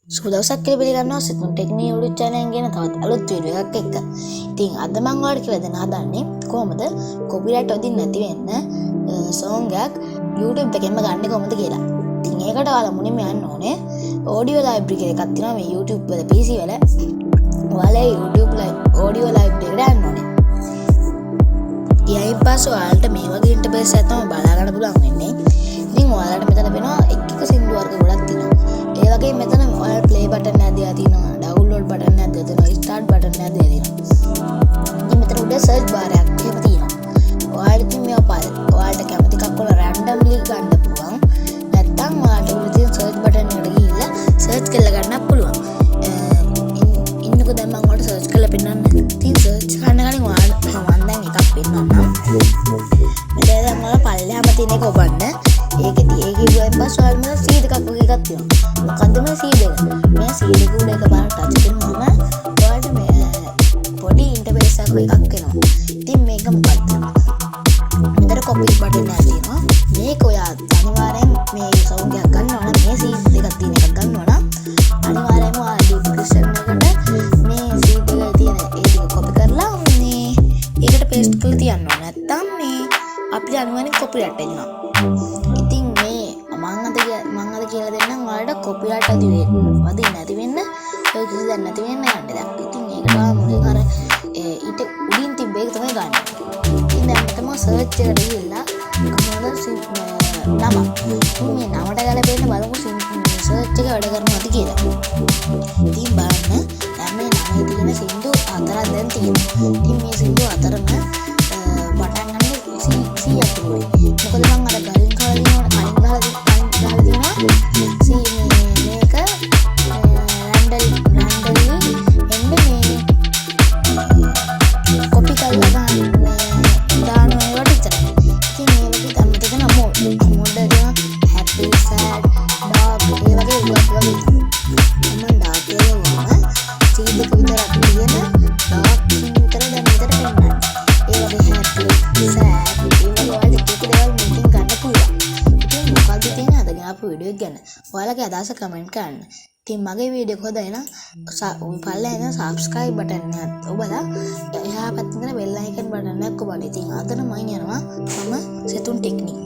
සුදවසක් කියලා පිළිගන්නවා සිතුන් technique YouTube channel එකෙන් ගෙන තවත් අලුත් වීඩියෝ එකක් එක්ක. ඉතින් අද මම ඔයාලට කියලා දෙන්න හදන්නේ කොහොමද කොපිරයිට් වදින්න නැති වෙන්න song එකක් YouTube එකෙන්ම ගන්න කොහොමද කියලා. ඉතින් ඒකට ඔයාලා මුලින්ම යන්න ඕනේ audio library එකක් තියෙනවා මේ YouTube වල PC වල. ඔයාලා YouTube audio library එකට යන්න ඕනේ. ඊයින් පස්සේ ඔයාලට මේ වගේ ඉන්ටර්ෆේස් එකක් තමයි බලා ගන්න පුළුවන් වෙන්නේ. ඉතින් ඔයාලට මෙතන වෙනවා එක සින්දු වර්ග ගොඩක් තියෙනවා. ඒ වගේ මෙතන ඔයාලා play button එකක් දීලා තියෙනවා, download button එකක් දීලා තියෙනවා, start button එකක් දීලා තියෙනවා. ඉතින් මෙතන උඩ search bar එකක් එහෙම තියෙනවා. ඔයාලට ඉතින් මේවා පාර ඔයාලට කැමති එකක් වල randomly ගන්න පුළුවන්. නැත්නම් ඔයාලට උඩ තියෙන search button එකට ගිහිල්ලා search කරලා ගන්නත් පුළුවන්. ඉන්නකෝ දැන් මම ඔයාලට search කරලා පෙන්නන්න. ඉතින් search කරන කලින් ඔයාලට මම දැන් එකක් පෙන්නන්නම්. මෙතන දැන් ඔයාලා පල්ලෙහාම තියෙන එක ඔබන්න. ඒකේ ගියන් පස්සේ ඔයාලා සීඩ් එකක් වගේ එකක් තියෙනවා. මොකද්ද මේ සීඩ් එක? මේ සීඩ් එක උඩ එකපාරට ටච් කරනවම ඔයාලට මේ පොඩි ඉන්ටර්ෆේස් එකක් එනවා. ඉතින් මේක මොකක්ද? මෙතන කොපි බටන් එකක් තියෙනවා. මේක ඔයා අනිවාර්යෙන් මේ සවුන්ඩ් එකක් ගන්නවා නම් මේ සීඩ් එකක් තියෙන එකක් ගන්නවා නම් අනිවාර්යෙන්ම ඔයාලා ඩිස්ක්‍රිප්ෂන් එකට මේ සීඩ් එකේ තියෙන ඒ ටික කොපි කරලා මේ ඒකට පේස්ට් කරලා තියන්න ඕන. නැත්නම් මේ අපිට අනිවාර්යෙන් කොපිරයිට් එනවා. ඉතින් මේ මම අද කියලා දෙන්නම් ඔයාලට කොපිරයිට් වදින්න නැති වෙන්න ඔය කිසි දෙයක් නැති වෙන්න යන්න දැන්. ඉතින් ඒකට මුලින් අර ඊට උඩින් තිබ්බ එක තමයි ගන්න. ඉතින් දැන් තමයි සර්ච් එකට ගිහිල්ලා මොනවද නම. මේ නමට ගලපෙන්න බලමු සර්ච් එක වැඩ කරනවද කියලා. ඉතින් බලන්න දැන් මේ නමේ තියෙන සින්දු හතරක් දැන් තියෙනවා. ඉතින් මේ සින්දු හතරම පටන් ගන්න 100ක් තිබුණේ. මොකද මම අර ගලින් ගහලා තියෙනවා මේක රැන්ඩලි එන්න මේ කොපි කරලා දාන ඒවට විතරයි. ඉතින් මේ වගේ තමයි තියෙන මොඩ් එක happy sad dark ඒ වගේ වගේ මම dark එකම සීඩ් එක විතරක් තියෙන dark විතර දැන් විතර පෙන්නන්න. ඒ වගේ happy sad ඒ වගේ වල එක දේවල් මේකෙන් ගන්න පුළුවන්. ඉතින් මොකක්ද තියෙන අද ගාපු වීඩියෝ එක ගැන ඔයාලගේ අදහස කමෙන්ට් කරන්න. ඉතින් මගේ වීඩියෝ එක හොඳයි නම් පල්ලෙහාම subscribe button එක ඔබලා එහා පැත්තේ තියෙන bell icon button එක ඔබලා. ඉතින් අදට මම යනවා මම සෙතුන් ටෙක්නික්